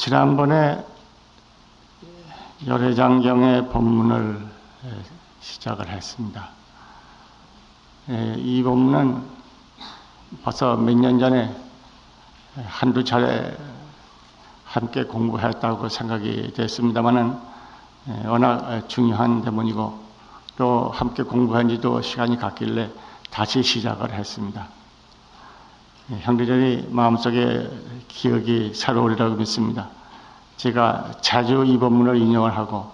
지난번에 열애장경의 법문을 시작을 했습니다. 이 법문은 벌써 몇 년 전에 한두 차례 함께 공부했다고 생각이 됐습니다만은 워낙 중요한 대문이고 또 함께 공부한 지도 시간이 갔길래 다시 시작을 했습니다. 형제들이 마음속에 기억이 새로우리라고 믿습니다. 제가 자주 이 법문을 인용을 하고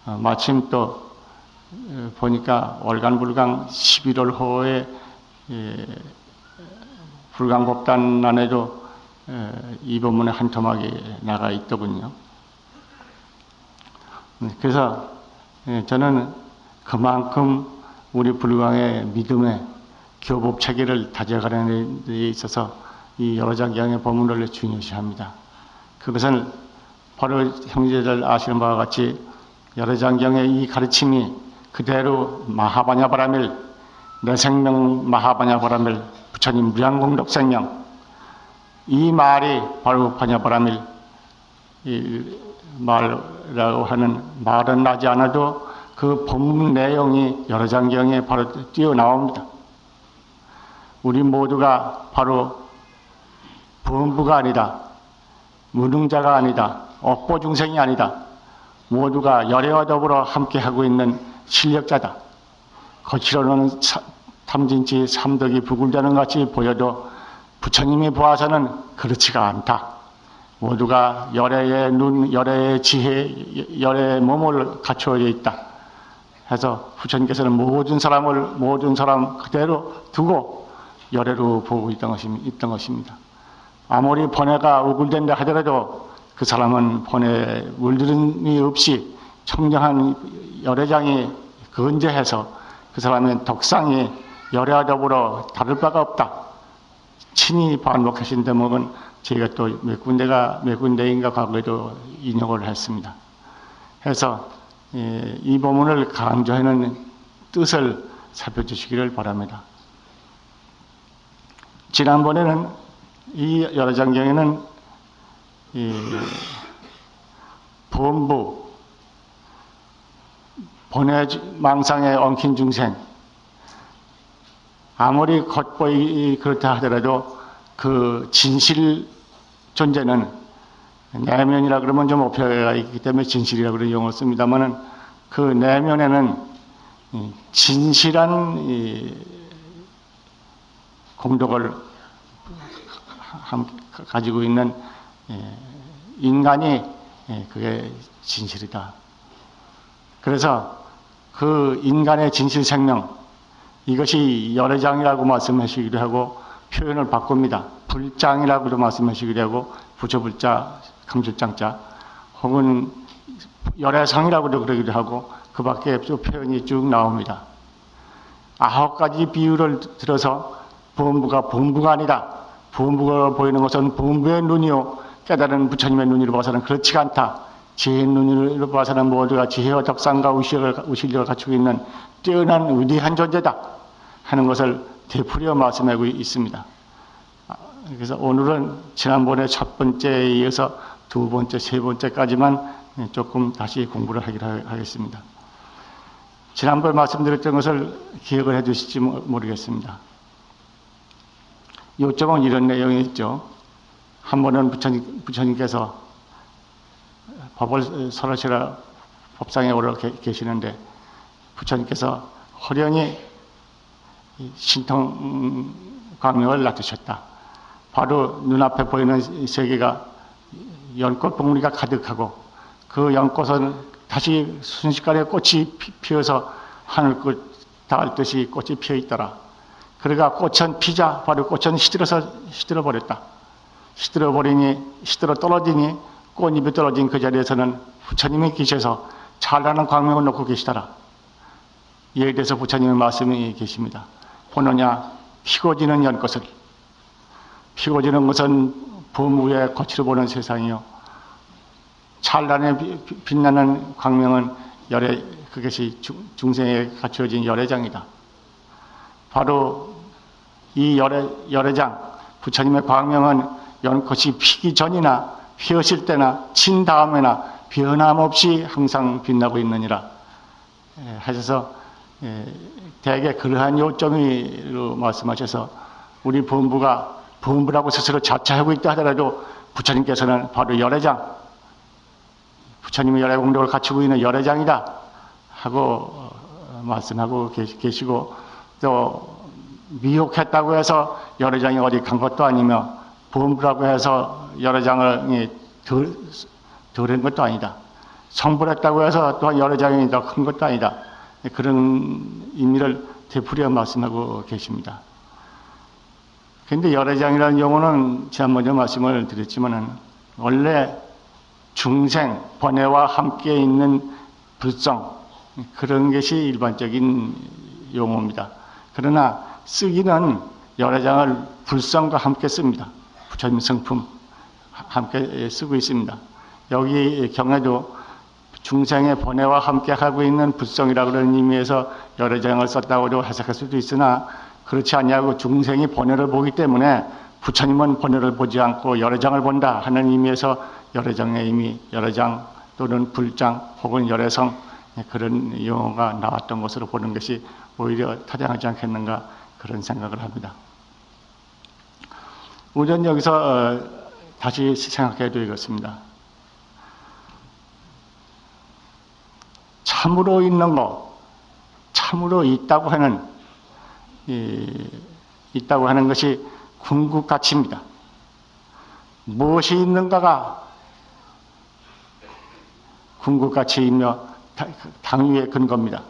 마침 또 보니까 월간불강 11월 호에 불강법단란에도 이 법문의 한 토막이 나가 있더군요. 그래서 저는 그만큼 우리 불강의 믿음의 교법 체계를 다져가는 데 있어서 이 열애장경의 법문을 중요시합니다. 그것은 바로 형제들 아시는 바와 같이 열애장경의 이 가르침이 그대로 마하바냐바라밀, 내 생명 마하바냐바라밀, 부처님 무량공덕생명, 이 말이 바로 바냐바라밀 이 말이라고 하는 말은 나지 않아도 그 법문 내용이 열애장경에 바로 뛰어나옵니다. 우리 모두가 바로 범부가 아니다, 무능자가 아니다, 업보중생이 아니다. 모두가 열애와 더불어 함께하고 있는 실력자다. 거칠어놓은 탐진치 삼덕이 부글대는 것 같이 보여도 부처님이 보아서는 그렇지가 않다. 모두가 열애의 눈, 열애의 지혜, 열애의 몸을 갖추어 있다. 해서 부처님께서는 모든 사람 그대로 두고 열애로 보고 있던 것입니다. 아무리 번뇌가 우글댄다 하더라도 그 사람은 번뇌에 물들음이 없이 청정한 열애장이 건재해서 그 사람의 덕상이 열애와 더불어 다를 바가 없다. 친히 반복하신 대목은 제가 또 몇 군데인가 과거에도 인용을 했습니다. 해서 이 법문을 강조하는 뜻을 살펴주시기를 바랍니다. 지난번에는 이 열애장경에는 범부, 번뇌망상에 엉킨 중생, 아무리 겉보이 그렇다 하더라도 그 진실 존재는 내면이라 그러면 좀 오표가 있기 때문에 진실이라 그런 용어를 씁니다만은 그 내면에는 진실한 공덕을 가지고 있는 인간이 그게 진실이다. 그래서 그 인간의 진실 생명, 이것이 열애장이라고 말씀하시기도 하고 표현을 바꿉니다. 불장이라고도 말씀하시기도 하고 부처불자, 강출장자, 혹은 열애성이라고도 그러기도 하고 그 밖에 또 표현이 쭉 나옵니다. 9가지 비유를 들어서 범부가 아니다. 범부가 보이는 것은 범부의 눈이요, 깨달은 부처님의 눈으로 봐서는 그렇지가 않다. 지혜의 눈으로 봐서는 모두가 지혜와 덕상과 우실력을 갖추고 있는 뛰어난 위대한 존재다 하는 것을 되풀이어 말씀하고 있습니다. 그래서 오늘은 지난번에 첫 번째에 이어서 두 번째, 세 번째까지만 조금 다시 공부를 하겠습니다. 지난번 말씀드렸던 것을 기억을 해 주실지 모르겠습니다. 요점은 이런 내용이 있죠. 한 번은 부처님께서 법을 설하시라 법상에 오르 계시는데 부처님께서 호련히 신통 광명을 놔두셨다. 바로 눈앞에 보이는 세계가 연꽃 봉우리가 가득하고 그 연꽃은 다시 순식간에 꽃이 피어서 하늘꽃 닿을 듯이 꽃이 피어 있더라. 그러가 꽃은 피자 바로 꽃은 시들어 버렸다. 시들어 떨어지니 꽃잎이 떨어진 그 자리에서는 부처님이 계셔서 찬란한 광명을 놓고 계시더라. 이에 대해서 부처님의 말씀이 계십니다. 보느냐 피고지는 연꽃을, 피고지는 것은 범우에 거칠어 보는 세상이요, 찬란해 빛나는 광명은 열애, 그것이 중생에 갖추어진 열애장이다. 바로 이 열애장, 부처님의 광명은 연꽃이 피기 전이나 피었을 때나 친 다음에나 변함없이 항상 빛나고 있느니라 하셔서 대개 그러한 요점으로 말씀하셔서 우리 범부라고 스스로 자처하고 있다 하더라도 부처님께서는 바로 열애장, 부처님의 열애 공덕을 갖추고 있는 열애장이다 하고 말씀하고 계시고, 또 미혹했다고 해서 열애장이 어디 간 것도 아니며 범부라고 해서 열애장이 덜한 것도 아니다. 성불했다고 해서 또한 열애장이 더 큰 것도 아니다. 그런 의미를 되풀이어 말씀하고 계십니다. 그런데 열애장이라는 용어는 제가 먼저 말씀을 드렸지만은 원래 중생, 번뇌와 함께 있는 불성, 그런 것이 일반적인 용어입니다. 그러나 쓰기는 열애장을 불성과 함께 씁니다. 부처님 성품 함께 쓰고 있습니다. 여기 경에도 중생의 번뇌와 함께 하고 있는 불성이라고 하는 의미에서 열애장을 썼다고도 해석할 수도 있으나, 그렇지 않냐고 중생이 번뇌를 보기 때문에 부처님은 번뇌를 보지 않고 열애장을 본다 하는 의미에서 열애장의 의미, 열애장 또는 불장 혹은 열애성, 그런 용어가 나왔던 것으로 보는 것이 오히려 타당하지 않겠는가, 그런 생각을 합니다. 우선 여기서 다시 생각해 되겠습니다. 참으로 있는 것, 참으로 있다고 하는 것이 궁극가치입니다. 무엇이 있는가가 궁극가치이며 당위의 근거입니다.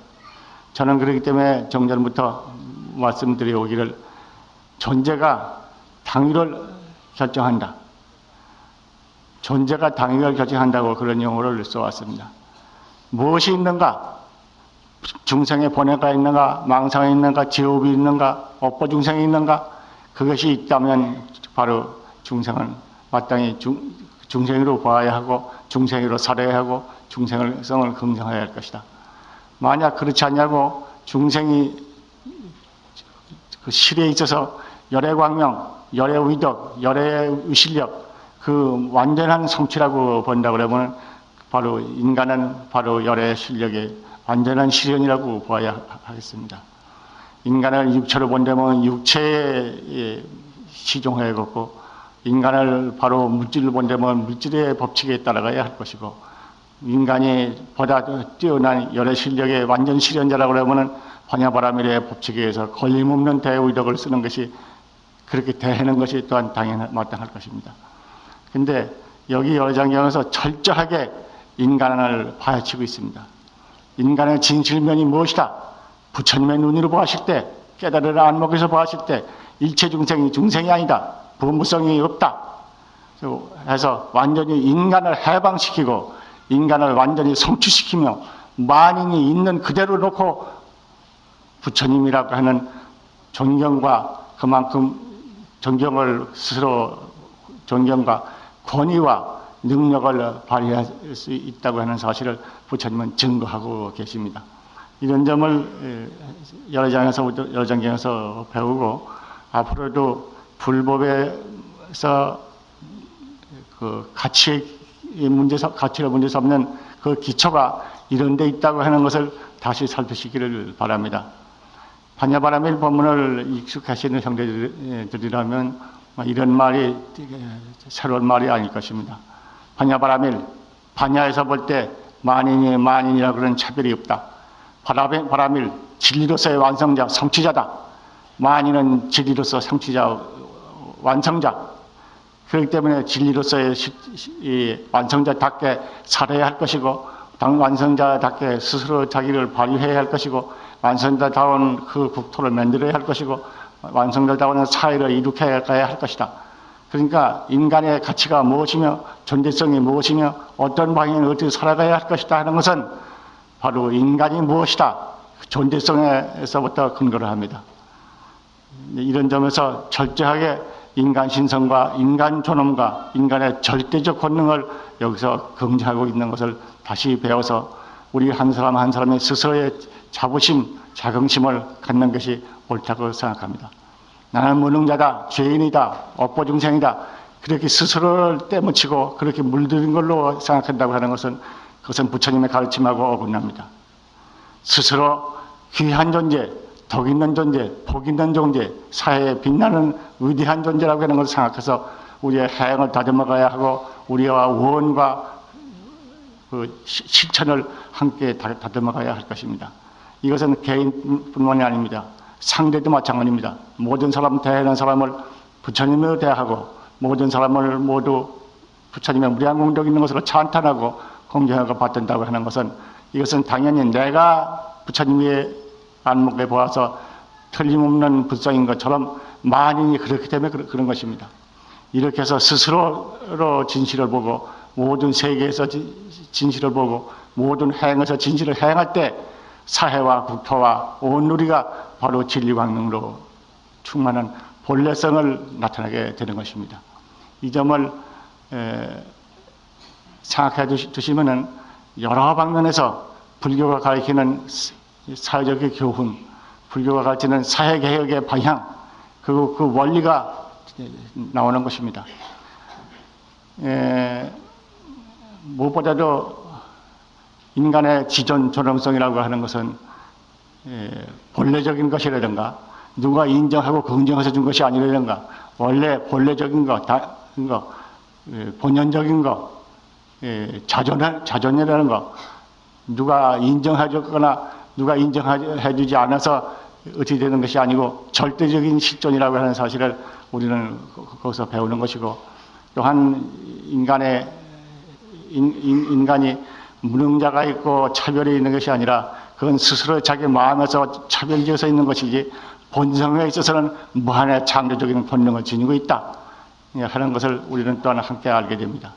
저는 그렇기 때문에 정전부터 말씀드려 오기를 존재가 당위를 결정한다. 존재가 당위를 결정한다고 그런 용어를 써왔습니다. 무엇이 있는가? 중생의 번뇌가 있는가? 망상이 있는가? 제업이 있는가? 업보중생이 있는가? 그것이 있다면 바로 중생은 마땅히 중생으로 봐야 하고 중생으로 살아야 하고 중생성을 긍정해야 할 것이다. 만약 그렇지 않냐고 중생이 그 실에 있어서 열애광명, 열애의덕, 열애의실력, 그 완전한 성취라고 본다고 그러면 바로 인간은 바로 열애의 실력의 완전한 실현이라고 봐야 하겠습니다. 인간을 육체로 본다면 육체에 시종해야겠고, 인간을 바로 물질로 본다면 물질의 법칙에 따라가야 할 것이고, 인간이 보다 뛰어난 열애 실력의 완전 실현자라고 하면은 반야바라밀의 법칙에 의해서 걸림없는 대의덕을 쓰는 것이, 그렇게 대하는 것이 또한 마땅할 것입니다. 근데 여기 열애장경에서 철저하게 인간을 파헤치고 있습니다. 인간의 진실면이 무엇이다? 부처님의 눈으로 보았을 때, 깨달을 안목에서 보았을 때 일체 중생이 중생이 아니다. 범무성이 없다. 해서 완전히 인간을 해방시키고 인간을 완전히 성취시키며 만인이 있는 그대로 놓고 부처님이라고 하는 존경과 그만큼 존경을 스스로 존경과 권위와 능력을 발휘할 수 있다고 하는 사실을 부처님은 증거하고 계십니다. 이런 점을 열애장경에서 배우고 앞으로도 불법에서 그 가치를 문제 삼는 그 기초가 이런 데 있다고 하는 것을 다시 살피시기를 바랍니다. 반야바라밀 법문을 익숙하시는 형제들이라면 이런 말이 새로운 말이 아닐 것입니다. 반야바라밀, 반야에서 볼 때 만인이 만인이라고 그런 차별이 없다. 바라밀, 진리로서의 완성자, 성취자다. 만인은 진리로서 성취자, 완성자. 그렇기 때문에 진리로서의 완성자답게 살아야 할 것이고, 완성자답게 스스로 자기를 발휘해야 할 것이고, 완성자다운 그 국토를 만들어야 할 것이고, 완성자다운 사회를 이룩해야 할 것이다. 그러니까 인간의 가치가 무엇이며 존재성이 무엇이며 어떤 방향을 어떻게 살아가야 할 것이다 하는 것은 바로 인간이 무엇이다. 존재성에서부터 근거를 합니다. 이런 점에서 철저하게 인간 신성과 인간 존엄과 인간의 절대적 권능을 여기서 긍정하고 있는 것을 다시 배워서 우리 한 사람 한 사람의 스스로의 자부심, 자긍심을 갖는 것이 옳다고 생각합니다. 나는 무능자다, 죄인이다, 업보중생이다. 그렇게 스스로를 떼묻히고 그렇게 물들인 걸로 생각한다고 하는 것은 그것은 부처님의 가르침하고 어긋납니다. 스스로 귀한 존재, 덕 있는 존재, 복 있는 존재, 사회에 빛나는 위대한 존재라고 하는 것을 생각해서 우리의 행을 다듬어가야 하고 우리와 원과 그 실천을 함께 다듬어가야 할 것입니다. 이것은 개인뿐만이 아닙니다. 상대도 마찬가지입니다. 모든 사람 대하는 사람을 부처님으로 대하고 모든 사람을 모두 부처님의 무량 공덕 있는 것으로 찬탄하고 공경하고 받든다고 하는 것은 이것은 당연히 내가 부처님의 안목에 보아서 틀림없는 불성인 것처럼 만인이 그렇기 때문에 그런 것입니다. 이렇게 해서 스스로로 진실을 보고 모든 세계에서 진실을 보고 모든 행에서 진실을 행할 때 사회와 국토와 온 우리가 바로 진리광명으로 충만한 본래성을 나타나게 되는 것입니다. 이 점을 생각해 두시면은 여러 방면에서 불교가 가르치는 사회적인 교훈, 불교가 가르치는 사회개혁의 방향, 그 원리가 나오는 것입니다. 무엇보다도 인간의 지존 존엄성이라고 하는 것은 본래적인 것이라든가 누가 인정하고 긍정해서 준 것이 아니라든가 원래 본래적인 것, 본연적인 것, 자존이라는 것, 누가 인정해줬거나 누가 인정해주지 않아서 어떻게 되는 것이 아니고 절대적인 실존이라고 하는 사실을 우리는 거기서 배우는 것이고, 또한 인간이 무능자가 있고 차별이 있는 것이 아니라 그건 스스로 자기 마음에서 차별지어서 있는 것이지 본성에 있어서는 무한의 창조적인 본능을 지니고 있다 하는 것을 우리는 또한 함께 알게 됩니다.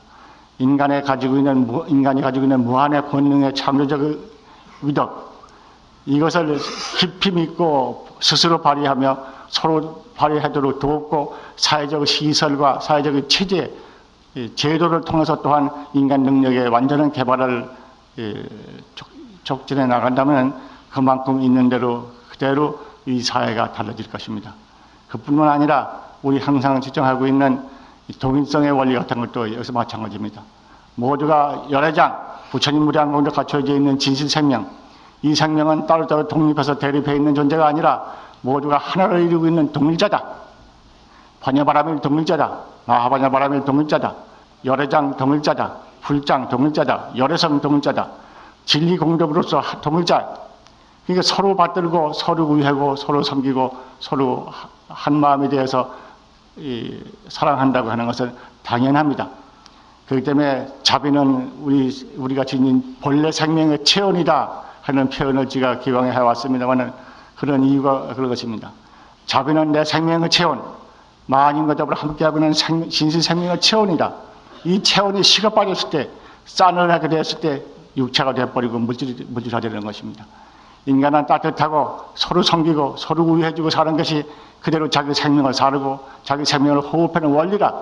인간이 가지고 있는 무한의 본능의 창조적 의덕, 이것을 깊이 믿고 스스로 발휘하며 서로 발휘하도록 돕고 사회적 시설과 사회적 체제, 제도를 통해서 또한 인간 능력의 완전한 개발을 촉진해 나간다면 그만큼 있는 대로 그대로 이 사회가 달라질 것입니다. 그뿐만 아니라 우리 항상 지정하고 있는 동일성의 원리 같은 것도 여기서 마찬가지입니다. 모두가 열애장, 부처님 무량공덕 갖춰져 있는 진실생명, 이 생명은 따로따로 독립해서 대립해 있는 존재가 아니라 모두가 하나를 이루고 있는 동일자다. 반야바라밀 동일자다. 마하반야바라밀 동일자다. 열애장 동일자다. 불장 동일자다. 열애성 동일자다. 진리공덕으로서 동일자. 그러니까 서로 받들고 서로 우애하고 서로 섬기고 서로 한 마음에 대해서 사랑한다고 하는 것은 당연합니다. 그렇기 때문에 자비는 우리가 지닌 본래 생명의 체온이다 하는 표현을 제가 기왕에 해왔습니다만 그런 이유가 그런 것입니다. 자비는 내 생명의 체온, 만인과 더불어 함께하고 있는 진실 생명의 체온이다. 이 체온이 식어 빠졌을 때, 싸늘하게 되었을 때 육체가 되어버리고 물질화되는 것입니다. 인간은 따뜻하고 서로 섬기고 서로 우애해주고 사는 것이 그대로 자기 생명을 사르고 자기 생명을 호흡하는 원리라.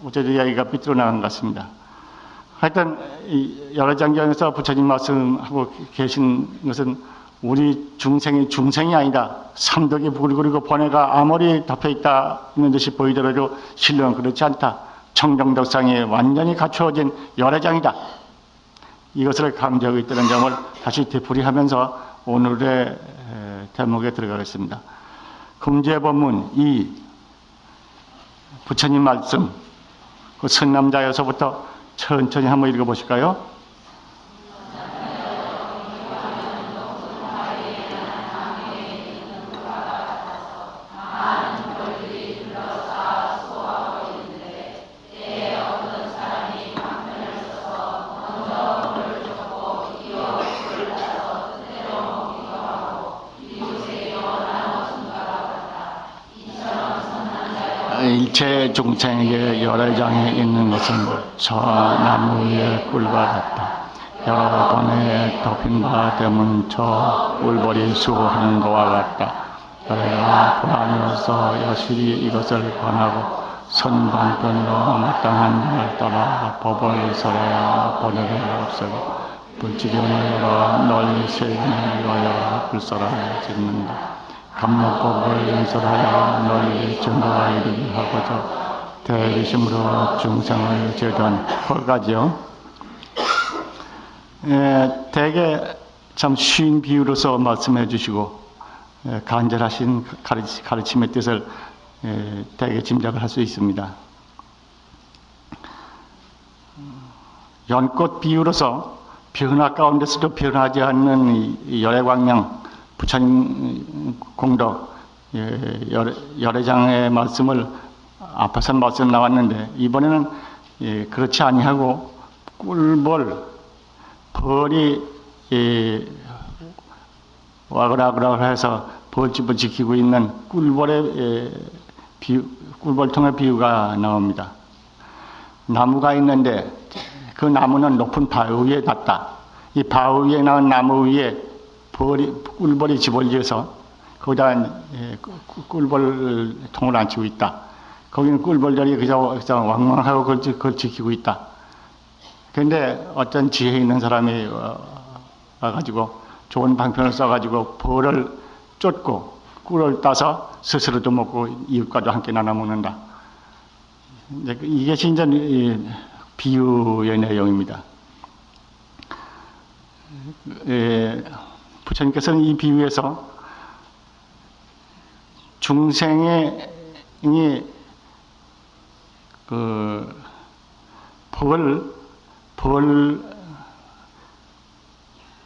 어제도 이야기가 삐뚤어 나간 것 같습니다. 하여튼 여러 장경에서 부처님 말씀하고 계신 것은 우리 중생이 아니다. 삼덕이 부글거리고 번뇌가 아무리 덮여있는 듯이 보이더라도 실로는 그렇지 않다. 청정덕상이 완전히 갖추어진 열애장이다. 이것을 강조하고 있다는 점을 다시 되풀이하면서 오늘의 대목에 들어가겠습니다. 금제법문 2 부처님 말씀, 그 선남자에서부터 천천히 한번 읽어보실까요? 일체 중생에게 열애장이 있는 것은 저 나무 위에 꿀과 같다. 여러 번에 덮인 바 되면 저 꿀벌이 수고하는 것과 같다. 열애가 불안해서 여실히 이것을 권하고 선방편으로 마땅한 날 따라 법을 설해야 번뇌를 없애고 불지경을 열어 널리 세균을 이루어 불설을 짓는다. 감목법을 연설하여 너희 증거가 이르게 하고자 대리심으로 중생을 제도한 거기까지요. 대개 참 쉬운 비유로서 말씀해 주시고 간절하신 가르침의 뜻을 대개 짐작을 할 수 있습니다. 연꽃 비유로서 변화 가운데서도 변하지 않는 이 열애광명 부처님 공덕 열애장의 말씀을 앞에서 말씀 나왔는데 이번에는 그렇지 아니하고 꿀벌 벌이 와그라그라 해서 벌집을 지키고 있는 꿀벌의 꿀벌통의 비유가 나옵니다. 나무가 있는데 그 나무는 높은 바위 위에 났다. 이 바위 위에 나온 나무 위에 꿀벌이 집을 지어서 거기다 꿀벌통을 앉히고 있다. 거기는 꿀벌들이 그저 왕왕하고 그걸 지키고 있다. 그런데 어떤 지혜 있는 사람이 와가지고 좋은 방편을 써가지고 벌을 쫓고 꿀을 따서 스스로도 먹고 이웃과도 함께 나눠 먹는다. 이것이 이제 비유의 내용입니다. 부처님께서는 이 비유에서 중생이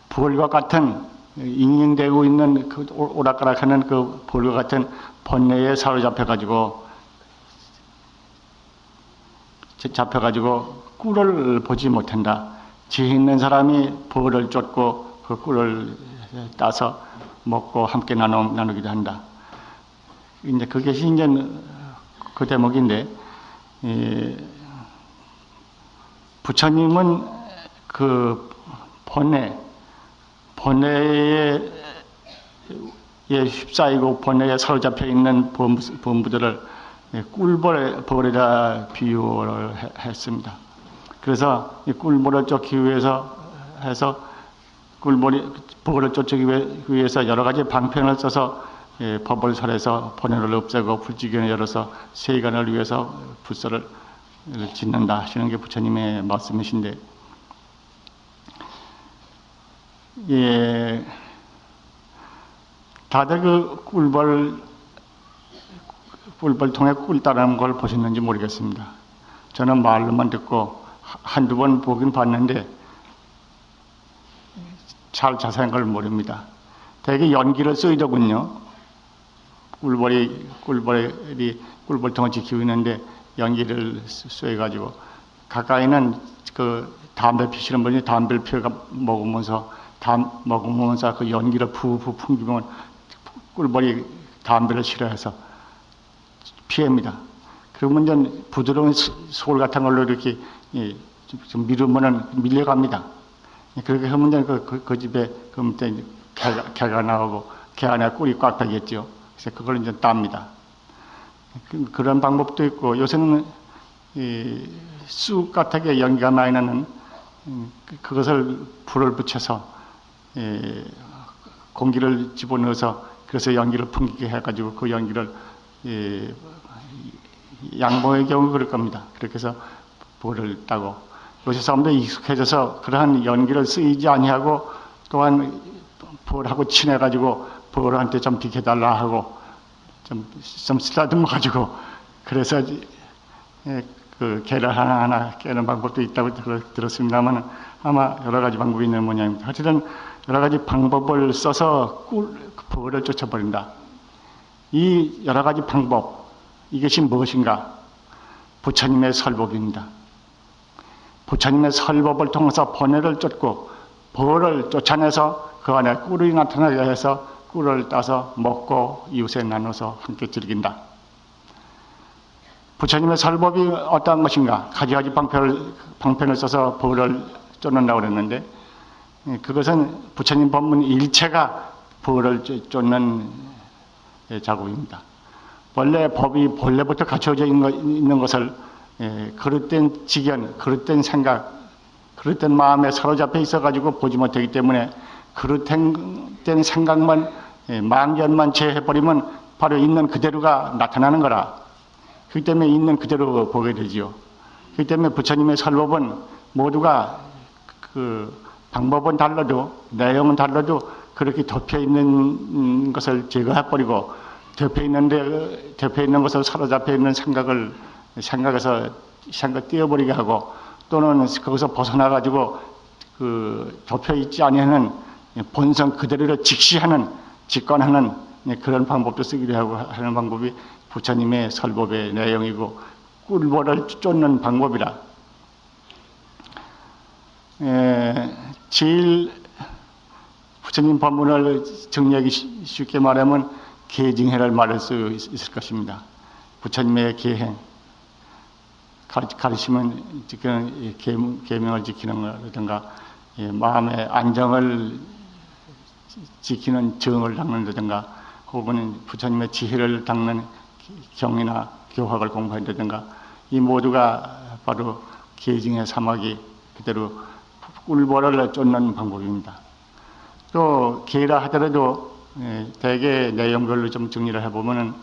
벌과 같은 잉잉대고 있는 그 오락가락하는 그 벌과 같은 번뇌에 사로잡혀가지고 꿀을 보지 못한다. 지혜 있는 사람이 벌을 쫓고 그 꿀을 따서 먹고 함께 나누기도 한다. 이제 그것이 이제 그 대목인데, 부처님은 그 번뇌에 휩싸이고 번뇌에 사로잡혀 있는 범부들을 꿀벌에다 비유를 했습니다. 그래서 이 꿀벌을 쫓기 위해서 벌을 쫓기 위해서 여러 가지 방편을 써서 법을 설해서 번뇌를 없애고 불지견을 열어서 세간을 위해서 불서를 짓는다 하시는 게 부처님의 말씀이신데, 다들 그 꿀벌통에 꿀 따르는 걸 보셨는지 모르겠습니다. 저는 말로만 듣고 한두 번 보긴 봤는데 잘 자세한 걸 모릅니다. 되게 연기를 쓰이더군요. 꿀벌이 꿀벌통을 지키고 있는데 연기를 쏘여가지고 가까이는 그 담배 피시는 분이 담배를 피워 먹으면서 그 연기를 푸푸 풍기면 꿀벌이 담배를 싫어해서 피합니다. 그러면 이제 부드러운 솔 같은 걸로 이렇게 좀 밀으면은 밀려갑니다. 그렇게 하면 이제 그 집에 그럼 개가 나오고 개 안에 꿀이 꽉 배겠죠. 그래서 그걸 이제 땁니다. 그런 방법도 있고, 요새는 쑥 같게 연기가 많이 나는 그것을 불을 붙여서 공기를 집어넣어서 그래서 연기를 풍기게 해가지고 그 연기를 양봉의 경우 그럴 겁니다. 그렇게 해서 벌을 따고, 요새 사람들이 익숙해져서 그러한 연기를 쓰이지 아니하고 또한 벌하고 친해가지고 벌한테 좀 비켜달라 하고 좀 쓰다듬어 가지고 그래서 그 개를 하나하나 깨는 방법도 있다고 들었습니다만 아마 여러 가지 방법이 있는 모양입니다. 하여튼 여러 가지 방법을 써서 벌을 쫓아버린다. 이 여러 가지 방법, 이것이 무엇인가? 부처님의 설법입니다. 부처님의 설법을 통해서 번뇌를 쫓고 벌을 쫓아내서 그 안에 꿀이 나타나게 해서 꿀을 따서 먹고 이웃에 나눠서 함께 즐긴다. 부처님의 설법이 어떠한 것인가? 가지가지 방편을 써서 벌을 쫓는다고 그랬는데, 그것은 부처님 법문 일체가 벌을 쫓는 작업입니다. 원래 법이 본래부터 갖춰져 있는 것을 그릇된 지견, 그릇된 생각, 그릇된 마음에 사로잡혀 있어가지고 보지 못하기 때문에 그릇된 생각만 망견만 제해버리면 바로 있는 그대로가 나타나는 거라. 그렇기 때문에 있는 그대로 보게 되지요. 그렇기 때문에 부처님의 설법은 모두가 그 방법은 달라도 내용은 달라도 그렇게 덮여 있는 것을 제거해버리고 덮여 있는 것을 사로잡혀 있는 생각에서 띄어버리게 하고 또는 거기서 벗어나가지고 그 덮여 있지 아니하는 본성 그대로를 직관하는 그런 방법도 쓰기로 하고 하는 방법이 부처님의 설법의 내용이고 꿀벌을 쫓는 방법이라. 제일 부처님 법문을 정리하기 쉽게 말하면 계징해를 말할 수 있을 것입니다. 부처님의 계행, 가르치면 계명을 지키는 거라든가 마음의 안정을 지키는 정을 닦는다든가 혹은 부처님의 지혜를 닦는 경이나 교학을 공부한다든가 이 모두가 바로 계징의 사막이 그대로 꿀벌을 쫓는 방법입니다. 또 계라 하더라도 대개 내용별로 좀 정리를 해보면은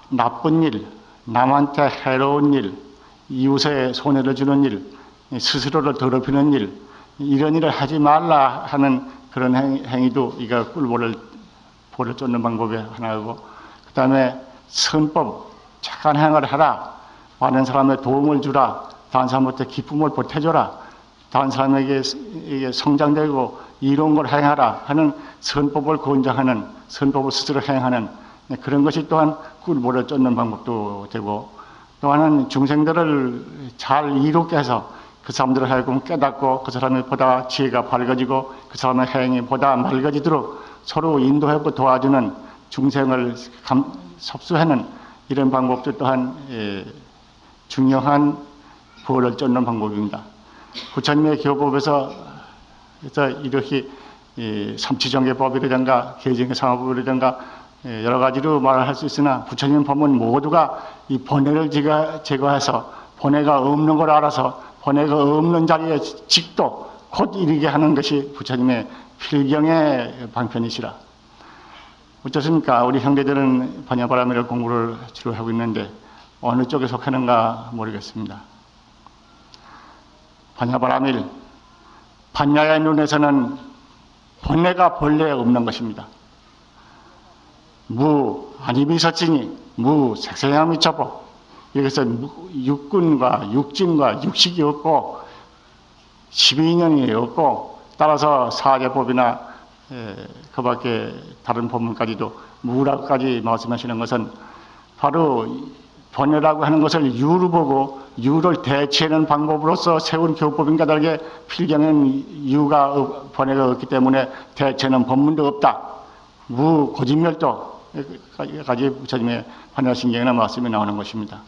나쁜 일, 남한테 해로운 일, 이웃에 손해를 주는 일, 스스로를 더럽히는 일, 이런 일을 하지 말라 하는 그런 행위도 이가 꿀벌을 쫓는 방법의 하나고, 그 다음에 선법, 착한 행을 하라, 많은 사람의 도움을 주라, 다른 사람한테 기쁨을 보태줘라, 다른 사람에게 성장되고 이로운 걸 행하라 하는 선법을 권장하는, 선법을 스스로 행하는 그런 것이 또한 꿀벌을 쫓는 방법도 되고, 또 하나는 중생들을 잘 이롭게 해서 그 사람들을 하여금 깨닫고 그 사람이 보다 지혜가 밝아지고 그 사람의 행위 보다 맑아지도록 서로 인도하고 도와주는 중생을 섭수하는 이런 방법도 또한 중요한 벌을 쫓는 방법입니다. 부처님의 교법에서 이렇게 삼치정계법이라든가 계정의 상업법이라든가 여러 가지로 말을 할 수 있으나 부처님 법문 모두가 이 번뇌를 제거해서 번뇌가 없는 걸 알아서 번뇌가 없는 자리에 직도 곧 이르게 하는 것이 부처님의 필경의 방편이시라. 어떻습니까? 우리 형제들은 반야바라밀 공부를 주로 하고 있는데 어느 쪽에 속하는가 모르겠습니다. 반야바라밀, 반야의 눈에서는 번뇌가 본래 없는 것입니다. 무, 아니비서증이, 무, 색생양미 처법. 여기서 육군과 육진과 육식이 없고, 12인연이 없고, 따라서 사제법이나 그 밖에 다른 법문까지도 무라고까지 말씀하시는 것은 바로 번뇌라고 하는 것을 유로 보고 유를 대체하는 방법으로서 세운 교법인가 다르게 필경은 유가 번뇌가 없기 때문에 대체는 법문도 없다. 무 고진멸도 까지 부처님의 반야신경이나 말씀이 나오는 것입니다.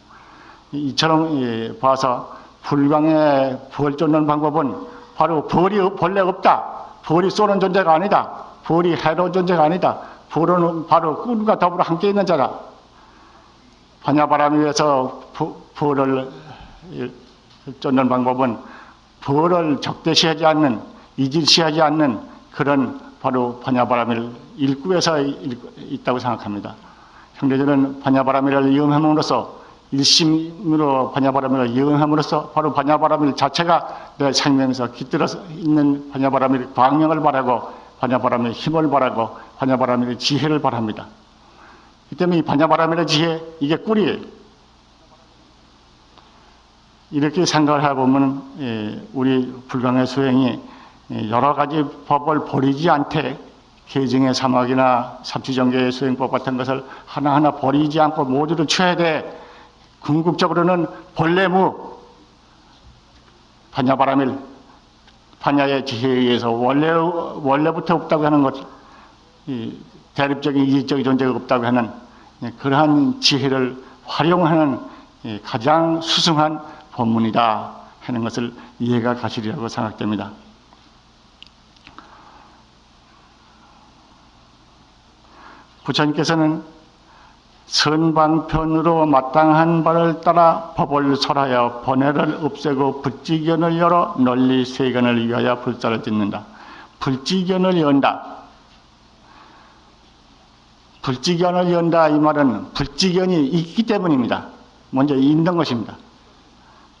이처럼 봐서 불광의 벌 쫓는 방법은 바로 벌이 본래 없다. 벌이 쏘는 존재가 아니다. 벌이 해로운 존재가 아니다. 벌은 바로 꿀과 더불어 함께 있는 자다. 반야바람 위에서 벌을 쫓는 방법은 벌을 적대시하지 않는, 이질시하지 않는 그런 바로 반야바람을 일구에서 있다고 생각합니다. 형제들은 반야바람을 이용함으로써 일심으로 반야바람을 이용함으로써 바로 반야바람 자체가 내 생명에서 깃들어 있는 반야바람의 광명을 바라고 반야바람의 힘을 바라고 반야바람의 지혜를 바랍니다. 이 때문에 이 반야바람의 지혜, 이게 꿀이에요. 이렇게 생각을 해보면 우리 불광의 수행이 여러 가지 법을 버리지 않되 계정의 사막이나 삼치정계의 수행법 같은 것을 하나하나 버리지 않고 모두를 취해야 돼. 궁극적으로는 본래무, 반야바라밀, 반야의 지혜에 의해서 원래부터 없다고 하는 것, 대립적인 이질적인 존재가 없다고 하는 그러한 지혜를 활용하는 가장 수승한 법문이다 하는 것을 이해가 가시리라고 생각됩니다. 부처님께서는 선방편으로 마땅한 바를 따라 법을 설하여 번뇌를 없애고 불지견을 열어 널리 세간을 위하여 불사를 짓는다. 불지견을 연다. 불지견을 연다 이 말은 불지견이 있기 때문입니다. 먼저 있는 것입니다.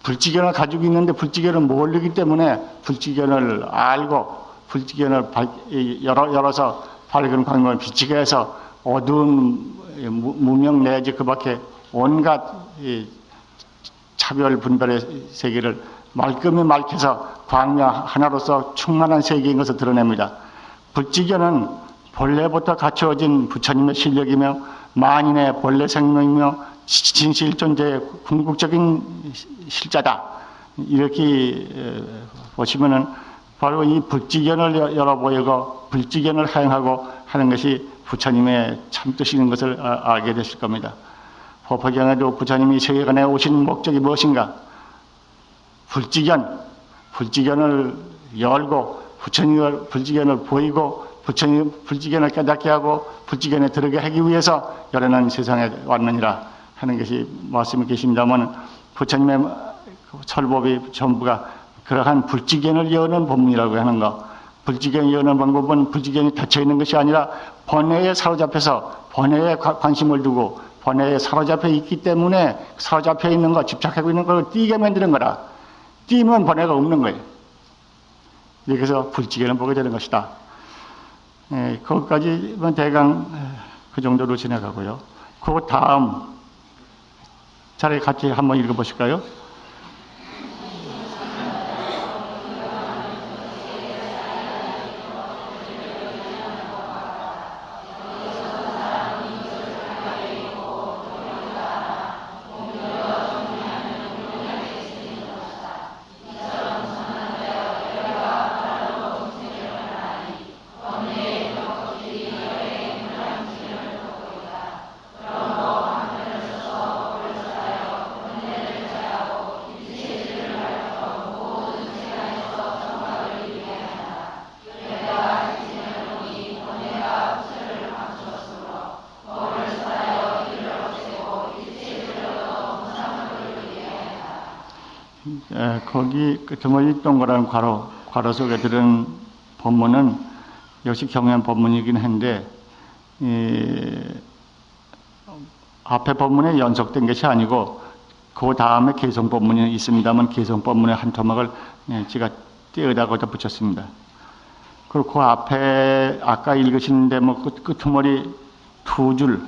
불지견을 가지고 있는데 불지견을 모르기 때문에 불지견을 알고 불지견을 열어서 밝은 광명을 비치게 해서 어두운 무명 내지 그 밖에 온갖 차별 분별의 세계를 말끔히 맑혀서 광명 하나로서 충만한 세계인 것을 드러냅니다. 불지견은 본래부터 갖추어진 부처님의 실력이며 만인의 본래 생명이며 진실존재의 궁극적인 실자다. 이렇게 보시면은 바로 이 불지견을 열어보이고 불지견을 행하고 하는 것이 부처님의 참뜻인 것을 알게 되실 겁니다. 법화경에도 부처님이 세계관에 오신 목적이 무엇인가? 불지견을 열고 부처님을 불지견을 보이고 부처님 불지견을 깨닫게 하고 불지견에 들어게 하기 위해서 열어놓은 세상에 왔느니라 하는 것이 말씀이 계십니다만 부처님의 설법이 전부가 그러한 불지견을 여는 법문이라고 하는 것. 불지견을 여는 방법은 불지견이 닫혀있는 것이 아니라 번뇌에 사로잡혀서 번뇌에 관심을 두고 번뇌에 사로잡혀 있기 때문에 사로잡혀 있는 것, 집착하고 있는 걸 띄게 만드는 거라. 띄면 번뇌가 없는 거예요. 여기서 불지견을 보게 되는 것이다. 거기까지는 대강 그 정도로 지나가고요. 그 다음 차례 같이 한번 읽어보실까요? 거기 드머리 동그란 괄호 속에 들은 법문은 역시 경연 법문이긴 한데 앞에 법문에 연속된 것이 아니고 그 다음에 개성 법문이 있습니다만 개성 법문의 한 토막을 제가 떼어다 거기다 붙였습니다. 그리고 그 앞에 아까 읽으신 대목 끄트머리 두 줄도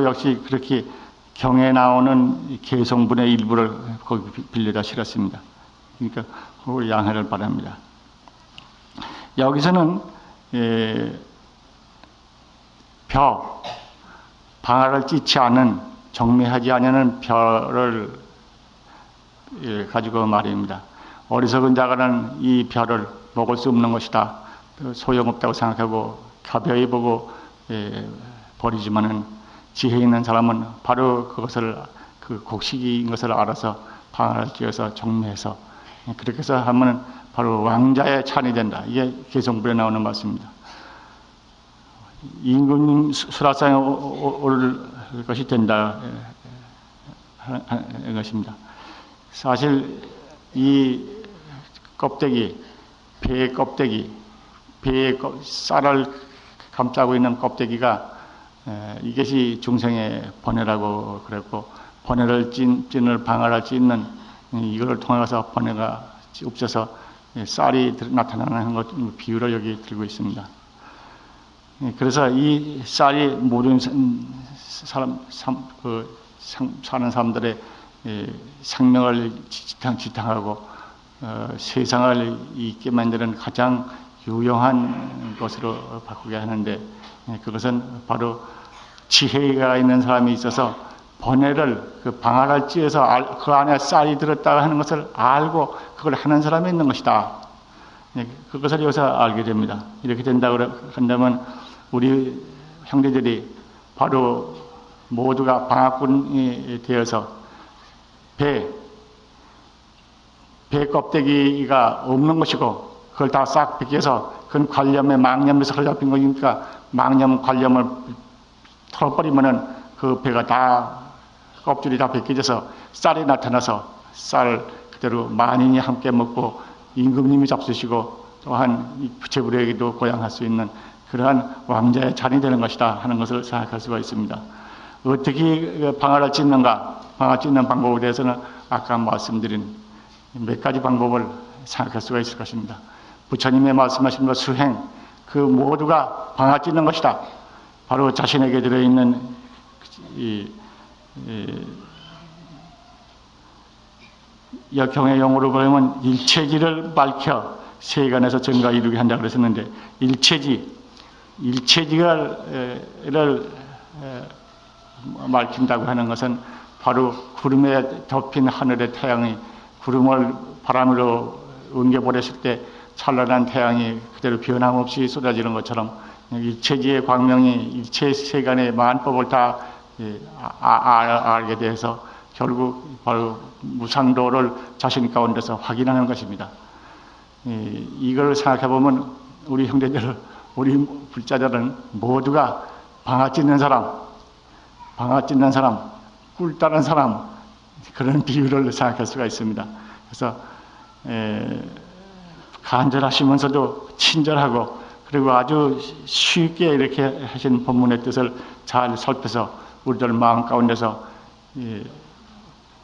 역시 그렇게 경에 나오는 개성분의 일부를 거기 빌려다 실었습니다. 그러니까 그걸 양해를 바랍니다. 여기서는 방아를 찢지 않은 정매하지 않는 벼를 가지고 말입니다. 어리석은 자가는 이 벼를 먹을 수 없는 것이다. 소용없다고 생각하고 가벼이 보고 버리지만은 지혜 있는 사람은 바로 그것을 그 곡식인 것을 알아서 방아를 찧어서 정매해서 그렇게 해서 하면 바로 왕자의 찬이 된다. 이게 개성부에 나오는 말씀입니다. 임금님 수라상에 오를 것이 된다 하는 것입니다. 사실 이 껍데기, 배의 껍데기, 배의 쌀을 감싸고 있는 껍데기가 이것이 중생의 번뇌라고 그랬고 번뇌를 찐을 방아를 찢는 이걸 통해서 번뇌가 없어서 쌀이 나타나는 것 비유를 여기 들고 있습니다. 그래서 이 쌀이 모든 사는 사람들의 생명을 지탱하고 세상을 있게 만드는 가장 유용한 것으로 바꾸게 하는데 그것은 바로 지혜가 있는 사람이 있어서 번뇌를 그 방아를 찧어서 그 안에 쌀이 들었다 하는 것을 알고 그걸 하는 사람이 있는 것이다. 그것을 여기서 알게 됩니다. 이렇게 된다고 한다면 우리 형제들이 바로 모두가 방아꾼이 되어서 배 껍데기가 없는 것이고 그걸 다 싹 벗겨서 그건 관념에 망념에서 흘러잡힌 거니까 망념 관념을 털어버리면은 그 배가 다 껍질이 다 벗겨져서 쌀이 나타나서 쌀 그대로 만인이 함께 먹고 임금님이 잡수시고 또한 부채부리에게도 고양할 수 있는 그러한 왕자의 잔이 되는 것이다 하는 것을 생각할 수가 있습니다. 어떻게 방아를 찢는가? 방아 찢는 방법에 대해서는 아까 말씀드린 몇 가지 방법을 생각할 수가 있을 것입니다. 부처님의 말씀하신 것 수행, 그 모두가 방아 찢는 것이다. 바로 자신에게 들어있는 역경의 용어로 보면 일체지를 밝혀 세간에서 정가 이루게 한다고 그랬었는데, 일체지를 밝힌다고 하는 것은 바로 구름에 덮인 하늘의 태양이 구름을 바람으로 옮겨버렸을 때 찬란한 태양이 그대로 변함없이 쏟아지는 것처럼 일체지의 광명이 일체 세간의 만법을 다 알게 돼서 결국 바로 무상도를 자신 가운데서 확인하는 것입니다. 이걸 생각해 보면 우리 형제들, 우리 불자들은 모두가 방아 찢는 사람, 꿀 따는 사람, 그런 비유를 생각할 수가 있습니다. 그래서 간절하시면서도 친절하고, 그리고 아주 쉽게 이렇게 하신 법문의 뜻을 잘 살펴서 우리들 마음 가운데서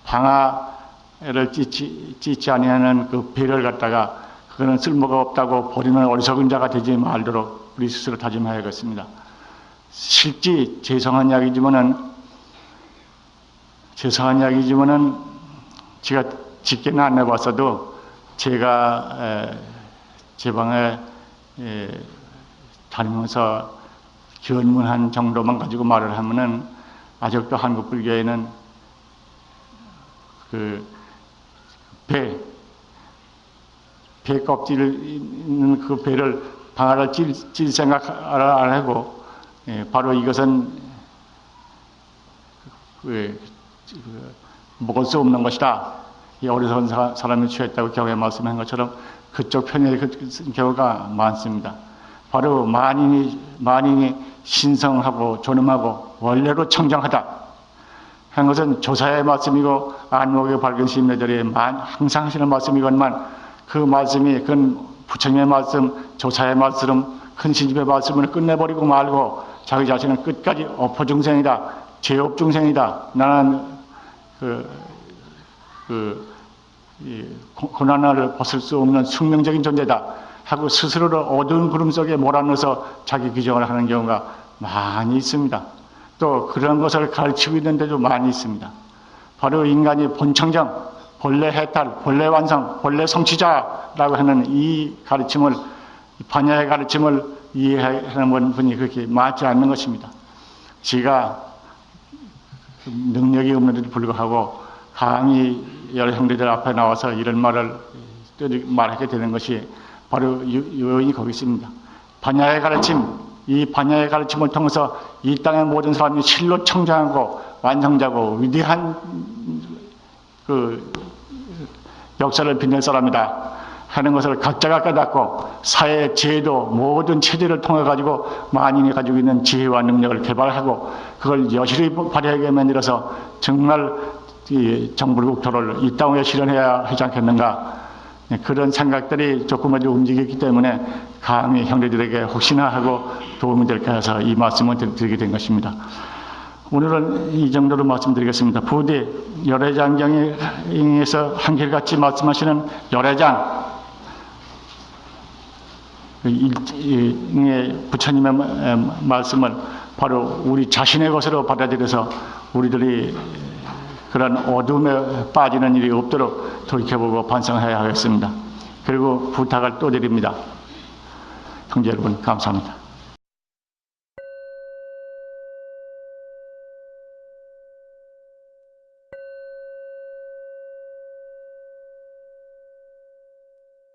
방아를 찢지 아니하는 그 배를 갖다가 그거는 쓸모가 없다고 버리는 어리석은 자가 되지 말도록 우리 스스로 다짐해야겠습니다. 실제 죄송한 이야기지만은 제가 직계는 안 해봤어도 제가 제 방에 다니면서 견문한 정도만 가지고 말을 하면은 아직도 한국 불교에는 그 배 껍질을 있는 그 배를 방아를 찔 생각 안 하고, 바로 이것은 먹을 수 없는 것이다. 이 어리석은 사람이 취했다고 경에 말씀한 것처럼 그쪽 편에 쓴 경우가 많습니다. 바로 만인이 신성하고 존엄하고 원래로 청정하다 하는 것은 조사의 말씀이고 안목의 밝은 스님네들이 항상 하시는 말씀이건만, 그 말씀이 그건 부처님의 말씀, 조사의 말씀, 큰 스님의 말씀을 끝내버리고 말고 자기 자신은 끝까지 어포중생이다, 제업중생이다, 나는 고난을 벗을 수 없는 숙명적인 존재다 하고 스스로를 어두운 구름 속에 몰아넣어서 자기 규정을 하는 경우가 많이 있습니다. 또 그런 것을 가르치고 있는데도 많이 있습니다. 바로 인간이 본청정, 본래 해탈, 본래 완성, 본래 성취자라고 하는 이 가르침을, 반야의 가르침을 이해하는 분이 그렇게 많지 않는 것입니다. 제가 능력이 없는데도 불구하고 감히 여러 형제들 앞에 나와서 이런 말을 말하게 되는 것이 바로 요인이 거기 있습니다. 반야의 가르침, 이 반야의 가르침을 통해서 이 땅의 모든 사람이 실로 청정하고 완성자고 위대한 그 역사를 빛낼 사람이다 하는 것을 각자가 깨닫고 사회, 제도, 모든 체제를 통해 가지고 만인이 가지고 있는 지혜와 능력을 개발하고 그걸 여실히 발휘하게 만들어서 정말 이 정불국토를 이 땅에 실현해야 하지 않겠는가, 그런 생각들이 조금이라도 움직였기 때문에 감히 형제들에게 혹시나 하고 도움이 될까 해서 이 말씀을 드리게 된 것입니다. 오늘은 이 정도로 말씀드리겠습니다. 부디 열애장경에서 한결같이 말씀하시는 열애장, 부처님의 말씀을 바로 우리 자신의 것으로 받아들여서 우리들이 그런 어둠에 빠지는 일이 없도록 돌이켜보고 반성해야 하겠습니다. 그리고 부탁을 또 드립니다. 형제 여러분, 감사합니다.